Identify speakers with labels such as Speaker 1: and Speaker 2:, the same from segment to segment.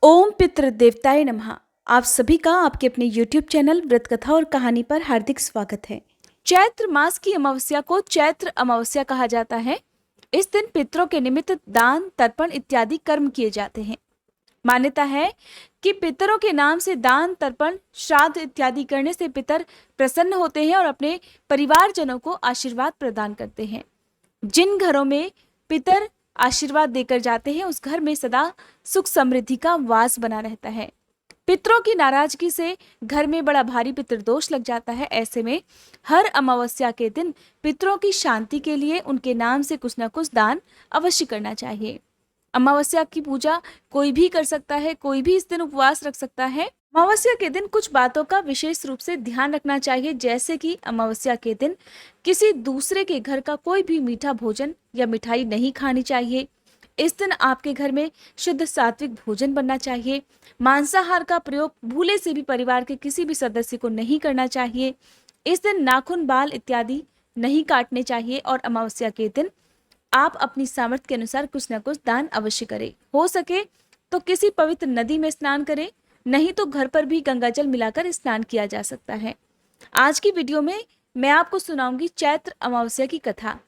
Speaker 1: ओम पितृ देवताय नमः। आप सभी का आपके अपने YouTube चैनल व्रत कथा और कहानी पर हार्दिक स्वागत है। चैत्र मास की अमावस्या को चैत्र अमावस्या कहा जाता है। इस दिन पितरों के निमित्त दान, तर्पण इत्यादि कर्म किए जाते हैं। मान्यता है कि पितरों के नाम से दान, तर्पण, श्राद्ध इत्यादि करने से पितर प्रसन्न होते हैं और अपने परिवारजनों को आशीर्वाद प्रदान करते हैं। जिन घरों में पितर आशीर्वाद देकर जाते हैं उस घर में सदा सुख समृद्धि का वास बना रहता है। पितरों की नाराजगी से घर में बड़ा भारी पितृदोष लग जाता है। ऐसे में हर अमावस्या के दिन पितरों की शांति के लिए उनके नाम से कुछ न कुछ दान अवश्य करना चाहिए। अमावस्या की पूजा कोई भी कर सकता है, कोई भी इस दिन उपवास रख सकता है। अमावस्या के दिन कुछ बातों का विशेष रूप से ध्यान रखना चाहिए, जैसे कि अमावस्या के दिन किसी दूसरे के घर का कोई भी मीठा भोजन या मिठाई नहीं खानी चाहिए। इस दिन आपके घर में शुद्ध सात्विक भोजन बनना चाहिए। मांसाहार का प्रयोग भूले से भी परिवार के किसी भी सदस्य को नहीं करना चाहिए। इस दिन नाखून, बाल इत्यादि नहीं काटने चाहिए और अमावस्या के दिन आप अपनी सामर्थ्य के अनुसार कुछ न कुछ दान अवश्य करें। हो सके तो किसी पवित्र नदी में स्नान करें, नहीं तो घर पर भी गंगा जल मिलाकर स्नान किया जा सकता है। आज की वीडियो में मैं आपको सुनाऊंगी चैत्र अमावस्या की कथा।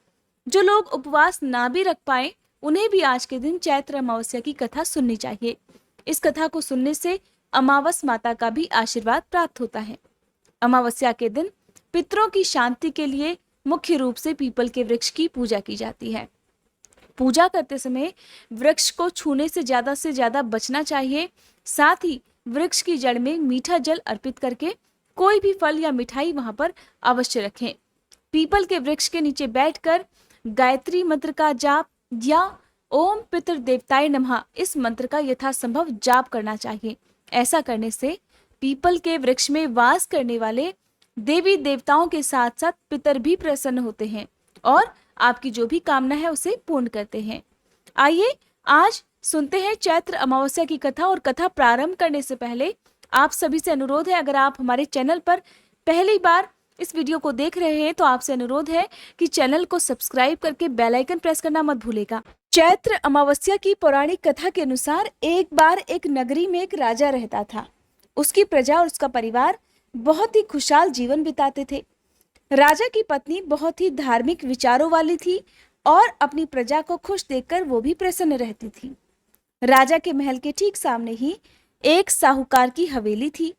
Speaker 1: जो लोग उपवास ना भी रख पाए उन्हें भी आज के दिन चैत्र अमावस्या की कथा सुननी चाहिए। इस कथा को सुनने से अमावस माता का भी आशीर्वाद प्राप्त होता है। अमावस्या के दिन पितरों की शांति के लिए मुख्य रूप से पीपल के वृक्ष की पूजा की जाती है। पूजा करते समय वृक्ष को छूने से ज्यादा बचना चाहिए। साथ ही वृक्ष की जड़ में मीठा जल अर्पित करके कोई भी फल या मिठाई वहां पर अवश्य रखें। पीपल के वृक्ष के नीचे बैठकर गायत्री मंत्र का जाप या ओम पितृ देवताय नमः इस मंत्र का यथासंभव जाप करना चाहिए। ऐसा करने से पीपल के वृक्ष में वास करने वाले देवी देवताओं के साथ साथ पितर भी प्रसन्न होते हैं और आपकी जो भी कामना है उसे पूर्ण करते हैं। आइए आज सुनते हैं चैत्र अमावस्या की कथा। और कथा प्रारंभ करने से पहले आप सभी से अनुरोध है, अगर आप हमारे चैनल पर पहली बार इस वीडियो को देख रहे हैं तो आपसे अनुरोध है कि चैनल को सब्सक्राइब करके बेल आइकन प्रेस करना मत भूलेगा। चैत्र अमावस्या की पौराणिक कथा के अनुसार एक बार एक नगरी में एक राजा रहता था। उसकी प्रजा और उसका परिवार बहुत ही खुशहाल जीवन बिताते थे। राजा की पत्नी बहुत ही धार्मिक विचारों वाली थी और अपनी प्रजा को खुश देखकर वो भी प्रसन्न रहती थी। राजा के महल के ठीक सामने ही एक साहूकार की हवेली थी।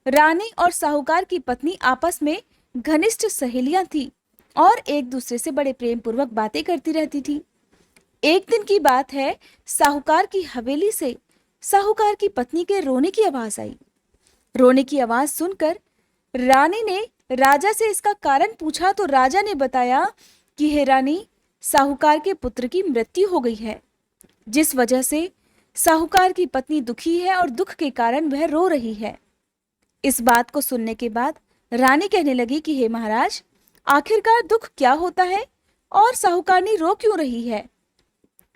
Speaker 1: रानी और साहूकार की पत्नी आपस में घनिष्ठ सहेलियां थी और एक दूसरे से बड़े प्रेम पूर्वक बातें करती रहती थी। एक दिन की बात है, साहूकार की हवेली से साहूकार की पत्नी के रोने की आवाज आई। रोने की आवाज सुनकर रानी ने राजा से इसका कारण पूछा तो राजा ने बताया कि हे रानी, साहूकार के पुत्र की मृत्यु हो गई है, जिस वजह से साहूकार की पत्नी दुखी है और दुख के कारण वह रो रही है। इस बात को सुनने के बाद रानी कहने लगी कि हे महाराज, आखिरकार दुख क्या होता है और साहूकारनी रो क्यों रही है।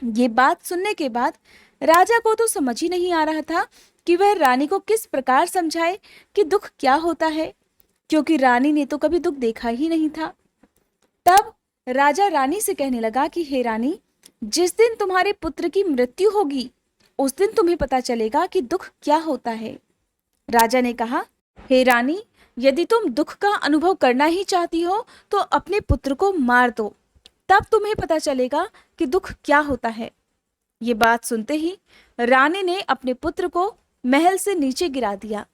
Speaker 1: ये बात सुनने के बाद राजा को तो समझ ही नहीं आ रहा था कि वह रानी को किस प्रकार समझाए कि दुख क्या होता है, क्योंकि रानी ने तो कभी दुख देखा ही नहीं था। तब राजा रानी से कहने लगा कि हे रानी, जिस दिन तुम्हारे पुत्र की मृत्यु होगी उस दिन तुम्हें पता चलेगा कि दुख क्या होता है। राजा ने कहा, हे रानी, यदि तुम दुख का अनुभव करना ही चाहती हो तो अपने पुत्र को मार दो, तब तुम्हें पता चलेगा कि दुख क्या होता है। ये बात सुनते ही रानी ने अपने पुत्र को महल से नीचे गिरा दिया।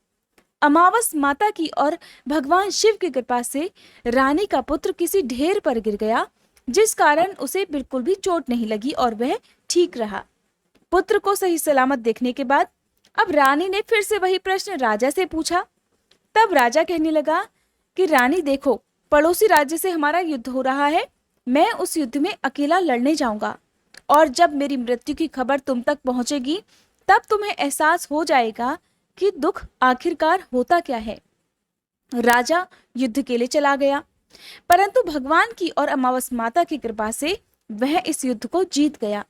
Speaker 1: अमावस माता की और भगवान शिव की कृपा से रानी का पुत्र किसी ढेर पर गिर गया, जिस कारण उसे बिल्कुल भी चोट नहीं लगी और वह ठीक रहा। पुत्र को सही सलामत देखने के बाद अब रानी ने फिर से वही प्रश्न राजा से पूछा। तब राजा कहने लगा कि रानी देखो, पड़ोसी राज्य से हमारा युद्ध हो रहा है, मैं उस युद्ध में अकेला लड़ने जाऊंगा और जब मेरी मृत्यु की खबर तुम तक पहुंचेगी तब तुम्हें एहसास हो जाएगा कि दुख आखिरकार होता क्या है। राजा युद्ध के लिए चला गया, परंतु भगवान की और अमावस माता की कृपा से वह इस युद्ध को जीत गया।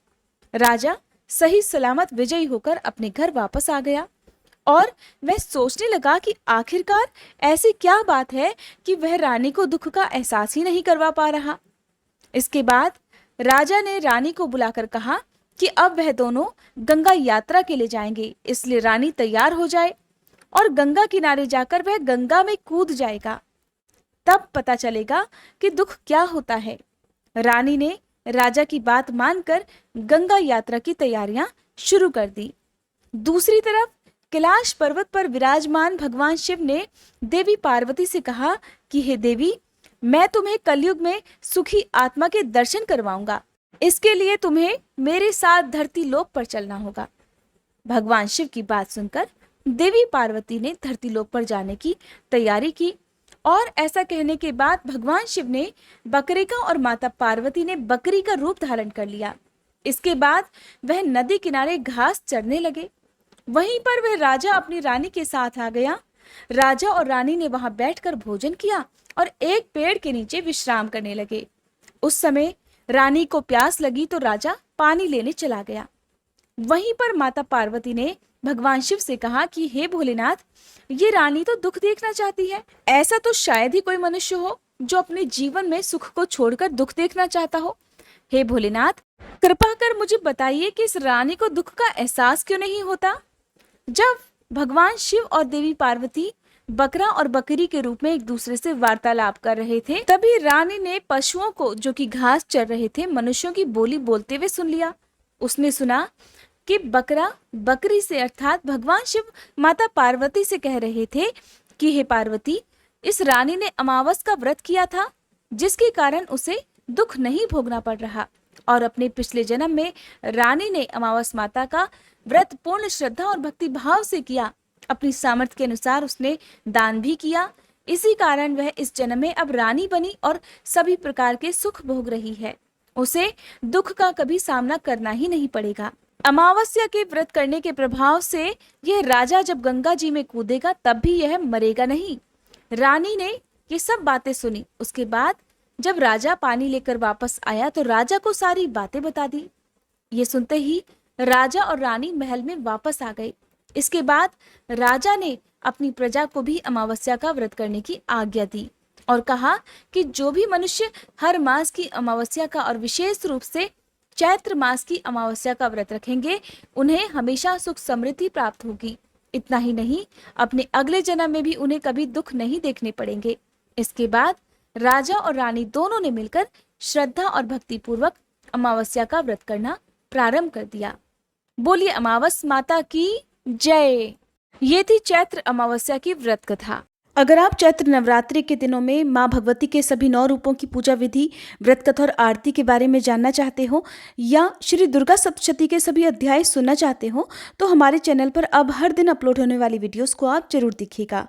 Speaker 1: राजा सही सलामत विजयी होकर अपने घर वापस आ गया और वह सोचने लगा कि आखिरकार ऐसी क्या बात है कि वह रानी को दुख का एहसास ही नहीं करवा पा रहा। इसके बाद राजा ने रानी को बुलाकर कहा कि अब वह दोनों गंगा यात्रा के लिए जाएंगे, इसलिए रानी तैयार हो जाए और गंगा किनारे जाकर वह गंगा में कूद जाएगा। तब पता चलेगा कि दुख क्या होता है। रानी ने राजा की बात मानकर गंगा यात्रा की तैयारियां शुरू कर दी। दूसरी तरफ कैलाश पर्वत पर विराजमान भगवान शिव ने देवी पार्वती से कहा कि हे देवी, मैं तुम्हें कलयुग में सुखी आत्मा के दर्शन करवाऊंगा। इसके लिए तुम्हें मेरे साथ धरती लोक पर चलना होगा। भगवान शिव की बात सुनकर देवी पार्वती ने धरती लोक पर जाने की तैयारी की और ऐसा कहने के बाद भगवान शिव ने बकरे का और माता पार्वती ने बकरी का रूप धारण कर लिया। इसके बाद वह नदी किनारे घास चरने लगे। वहीं पर वह राजा अपनी रानी के साथ आ गया। राजा और रानी ने वहां बैठकर भोजन किया और एक पेड़ के नीचे विश्राम करने लगे। उस समय रानी को प्यास लगी तो राजा पानी लेने चला गया। वहीं पर माता पार्वती ने भगवान शिव से कहा कि हे भोलेनाथ, ये रानी तो दुख देखना चाहती है। ऐसा तो शायद ही कोई मनुष्य हो जो अपने जीवन में सुख को छोड़कर दुख देखना चाहता हो। हे भोलेनाथ, कृपा कर मुझे बताइए कि इस रानी को दुख का एहसास क्यों नहीं होता। जब भगवान शिव और देवी पार्वती बकरा और बकरी के रूप में एक दूसरे से वार्तालाप कर रहे थे, तभी रानी ने पशुओं को जो कि घास चर रहे थे मनुष्यों की बोली बोलते हुए सुन लिया। उसने सुना कि बकरा बकरी से अर्थात भगवान शिव माता पार्वती से कह रहे थे कि हे पार्वती, इस रानी ने अमावस का व्रत किया था जिसके कारण उसे दुख नहीं भोगना पड़ रहा, और अपने पिछले जन्म में रानी ने अमावस माता का व्रत पूर्ण श्रद्धा और भक्ति भाव से किया। अपनी सामर्थ्य के अनुसार उसने दान भी किया। इसी कारण वह इस जन्म में अब रानी बनी और सभी प्रकार के सुख भोग रही है। उसे दुख का कभी सामना करना ही नहीं पड़ेगा। अमावस्या के व्रत करने के प्रभाव से यह राजा जब गंगा जी में कूदेगा तब भी यह मरेगा नहीं। रानी ने ये सब बातें सुनी। उसके बाद जब राजा पानी लेकर वापस आया तो राजा को सारी बातें बता दी। ये सुनते ही राजा और रानी महल में वापस आ गए। इसके बाद राजा ने अपनी प्रजा को भी अमावस्या का व्रत करने की आज्ञा दी और कहा कि जो भी मनुष्य हर मास की अमावस्या का और विशेष रूप से चैत्र मास की अमावस्या का व्रत रखेंगे, उन्हें हमेशा सुख समृद्धि प्राप्त होगी। इतना ही नहीं, अपने अगले जन्म में भी उन्हें कभी दुख नहीं देखने पड़ेंगे। इसके बाद राजा और रानी दोनों ने मिलकर श्रद्धा और भक्ति पूर्वक अमावस्या का व्रत करना प्रारंभ कर दिया। बोलिए अमावस माता की जय। ये थी चैत्र अमावस्या की व्रत कथा। अगर आप चैत्र नवरात्रि के दिनों में माँ भगवती के सभी 9 रूपों की पूजा विधि, व्रत कथा और आरती के बारे में जानना चाहते हो या श्री दुर्गा सप्तशती के सभी अध्याय सुनना चाहते हो तो हमारे चैनल पर अब हर दिन अपलोड होने वाली वीडियोस को आप जरूर देखिएगा।